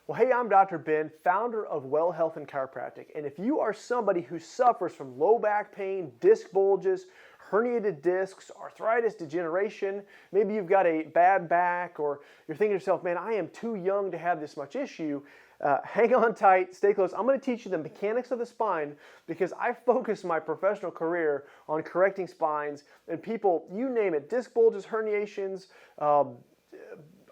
Well, hey, I'm Dr. Ben, founder of Well Health and Chiropractic. And if you are somebody who suffers from low back pain, disc bulges, herniated discs, arthritis, degeneration, maybe you've got a bad back, or you're thinking to yourself, man, I am too young to have this much issue, hang on tight, stay close. I'm going to teach you the mechanics of the spine because I focus my professional career on correcting spines and people, you name it, disc bulges, herniations,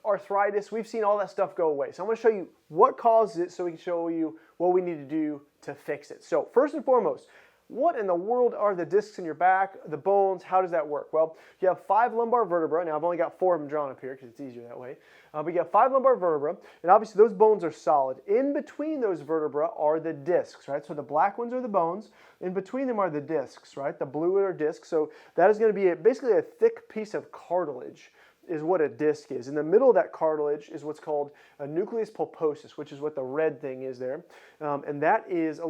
arthritis, we've seen all that stuff go away. So I'm going to show you what causes it so we can show you what we need to do to fix it. So first and foremost, what in the world are the discs in your back, the bones, how does that work? Well, you have 5 lumbar vertebrae. Now I've only got 4 of them drawn up here because it's easier that way. But you have 5 lumbar vertebrae, and obviously those bones are solid. In between those vertebrae are the discs, right? So the black ones are the bones. In between them are the discs, right? The blue are discs. So that is going to be basically a thick piece of cartilage is what a disc is. In the middle of that cartilage is what's called a nucleus pulposus, which is what the red thing is there. And that is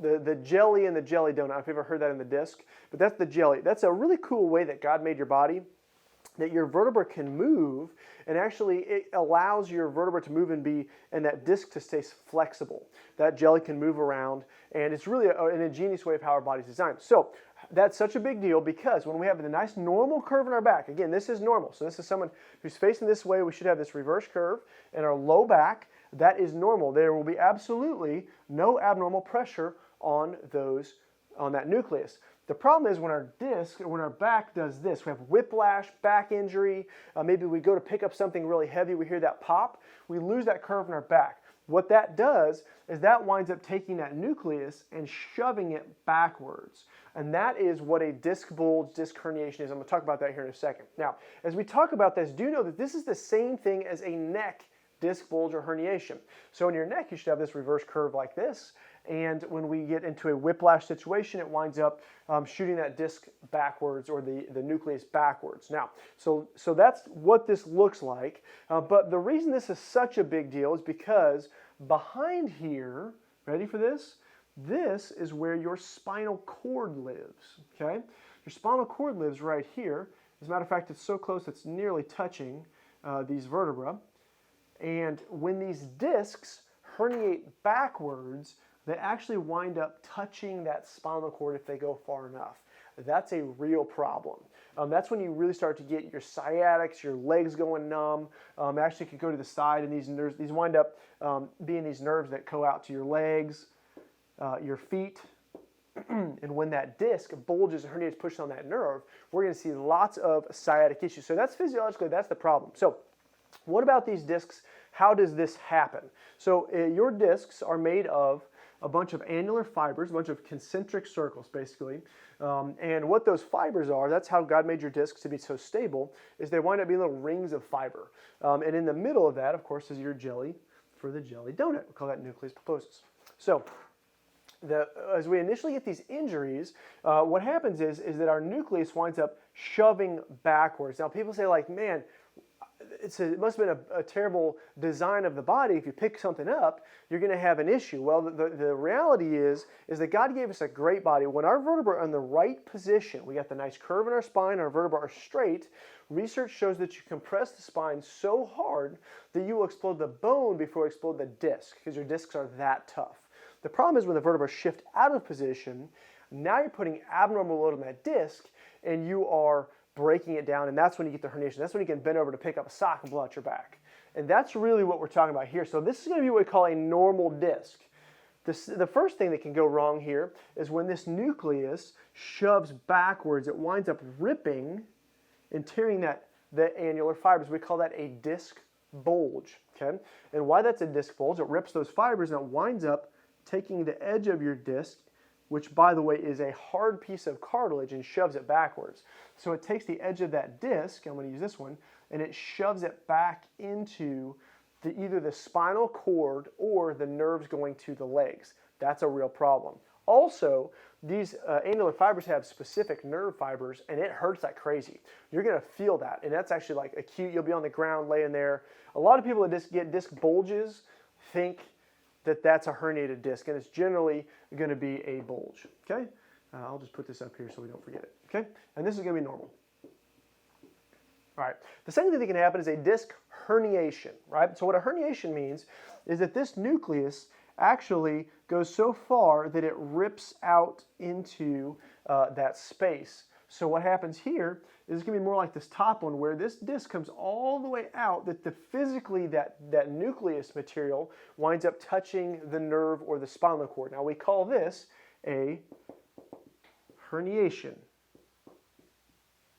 the jelly and the jelly donut. I don't know if you've ever heard that in the disc, but that's the jelly. That's a really cool way that God made your body, that your vertebra can move, and actually it allows your vertebra to move and that disc to stay flexible. That jelly can move around, and it's really an ingenious way of how our body's designed. So that's such a big deal because when we have the nice normal curve in our back, again, this is normal. So this is someone who's facing this way. We should have this reverse curve in our low back. That is normal. There will be absolutely no abnormal pressure on that nucleus. The problem is when our back does this, we have whiplash, back injury, maybe we go to pick up something really heavy, we hear that pop, we lose that curve in our back. What that does is that winds up taking that nucleus and shoving it backwards. And that is what a disc bulge, disc herniation is. I'm going to talk about that here in a second. Now, as we talk about this, do know that this is the same thing as a neck disc bulge or herniation. So in your neck, you should have this reverse curve like this. And when we get into a whiplash situation, it winds up shooting that disc backwards or the nucleus backwards. Now, so that's what this looks like. But the reason this is such a big deal is because behind here, ready for this? This is where your spinal cord lives, okay? Your spinal cord lives right here. As a matter of fact, it's so close it's nearly touching these vertebrae. And when these discs herniate backwards, they actually wind up touching that spinal cord if they go far enough. That's a real problem. That's when you really start to get your sciatics, your legs going numb. Actually, could go to the side, and these nerves, these wind up being these nerves that go out to your legs, your feet. And when that disc bulges and herniates, pushes on that nerve, we're going to see lots of sciatic issues. So that's physiologically, that's the problem. So what about these discs? How does this happen? So your discs are made of a bunch of annular fibers, a bunch of concentric circles, basically. And what those fibers are, that's how God made your discs to be so stable, is they wind up being little rings of fiber. And in the middle of that, of course, is your jelly for the jelly donut. We call that nucleus pulposus. So as we initially get these injuries, what happens is that our nucleus winds up shoving backwards. Now, people say, like, man, it must have been a terrible design of the body. If you pick something up, you're going to have an issue. Well, the reality is that God gave us a great body. When our vertebrae are in the right position, we got the nice curve in our spine, our vertebrae are straight, research shows that you compress the spine so hard that you will explode the bone before you explode the disc, because your discs are that tough. The problem is when the vertebrae shift out of position, now you're putting abnormal load on that disc, and you are breaking it down, and that's when you get the herniation. That's when you can bend over to pick up a sock and blow out your back. And that's really what we're talking about here. So this is going to be what we call a normal disc. The first thing that can go wrong here is when this nucleus shoves backwards, it winds up ripping and tearing the annular fibers. We call that a disc bulge. Okay? And why that's a disc bulge, it rips those fibers and it winds up taking the edge of your disc, which, by the way, is a hard piece of cartilage, and shoves it backwards. So it takes the edge of that disc, I'm going to use this one, and it shoves it back into either the spinal cord or the nerves going to the legs. That's a real problem. Also, these annular fibers have specific nerve fibers, and it hurts like crazy. You're going to feel that, and that's actually like acute. You'll be on the ground laying there. A lot of people that get disc bulges think that that's a herniated disc, and it's generally going to be a bulge, okay? I'll just put this up here so we don't forget it, okay? And this is going to be normal. All right. The second thing that can happen is a disc herniation, right? So what a herniation means is that this nucleus actually goes so far that it rips out into that space. So what happens here is going to be more like this top one where this disc comes all the way out, that physically that nucleus material winds up touching the nerve or the spinal cord. Now we call this a herniation.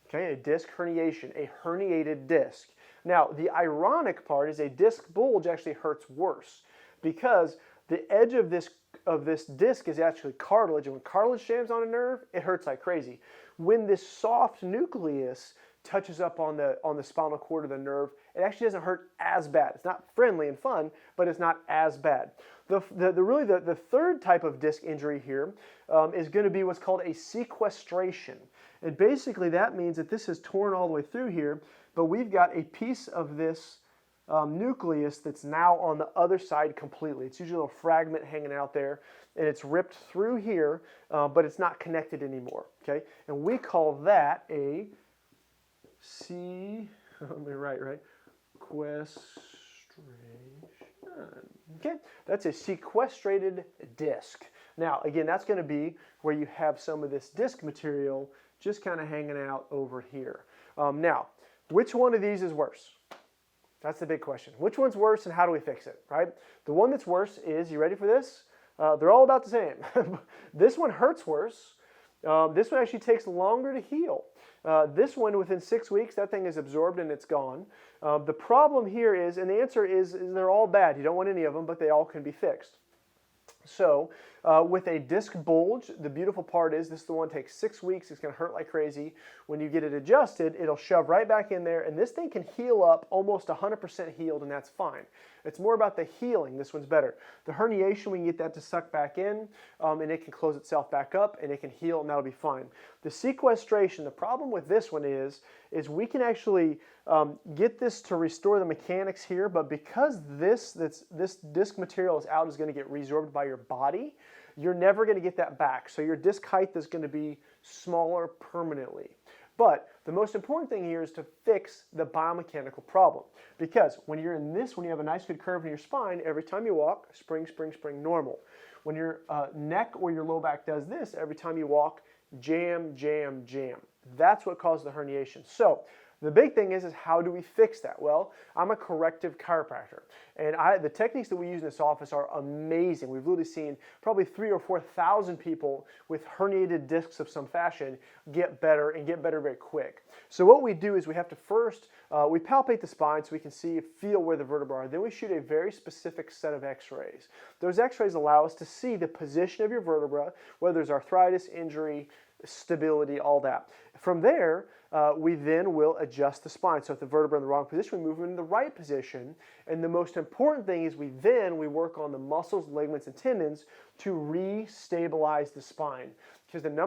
Okay, a disc herniation, a herniated disc. Now, the ironic part is a disc bulge actually hurts worse because the edge of this disc is actually cartilage, and when cartilage jams on a nerve, it hurts like crazy. When this soft nucleus touches up on the spinal cord of the nerve, it actually doesn't hurt as bad. It's not friendly and fun, but it's not as bad. The third type of disc injury here is going to be what's called a sequestration. And basically that means that this is torn all the way through here, but we've got a piece of this nucleus that's now on the other side completely. It's usually a little fragment hanging out there, and it's ripped through here, but it's not connected anymore. Okay, and we call that a Okay, that's a sequestrated disc. Now, again, that's going to be where you have some of this disc material just kind of hanging out over here. Now, which one of these is worse? That's the big question. Which one's worse and how do we fix it, right? The one that's worse is, you ready for this? They're all about the same. This one hurts worse. This one actually takes longer to heal. This one, within 6 weeks, that thing is absorbed and it's gone. The problem here is, and the answer is they're all bad. You don't want any of them, but they all can be fixed. So with a disc bulge, the beautiful part is this is the one that takes 6 weeks. It's going to hurt like crazy. When you get it adjusted, it'll shove right back in there, and this thing can heal up almost 100% healed, and that's fine. It's more about the healing. This one's better. The herniation, we can get that to suck back in, and it can close itself back up, and it can heal, and that'll be fine. The sequestration, the problem with this one is we can actually get this to restore the mechanics here, but because this disc material is out, is going to get resorbed by your body, you're never going to get that back. So your disc height is going to be smaller permanently. But the most important thing here is to fix the biomechanical problem. Because when you're in this, when you have a nice good curve in your spine, every time you walk, spring, spring, spring, normal. When your neck or your low back does this, every time you walk, jam, jam, jam. That's what causes the herniation. So the big thing is how do we fix that? Well, I'm a corrective chiropractor, and the techniques that we use in this office are amazing. We've literally seen probably 3,000 or 4,000 people with herniated discs of some fashion get better, and get better very quick. So what we do is we have to first, we palpate the spine so we can feel where the vertebrae are. Then we shoot a very specific set of x-rays. Those x-rays allow us to see the position of your vertebra, whether there's arthritis, injury, stability, all that. From there, we then will adjust the spine. So if the vertebrae in the wrong position, we move them in the right position. And the most important thing is we work on the muscles, ligaments, and tendons to re-stabilize the spine. Because the number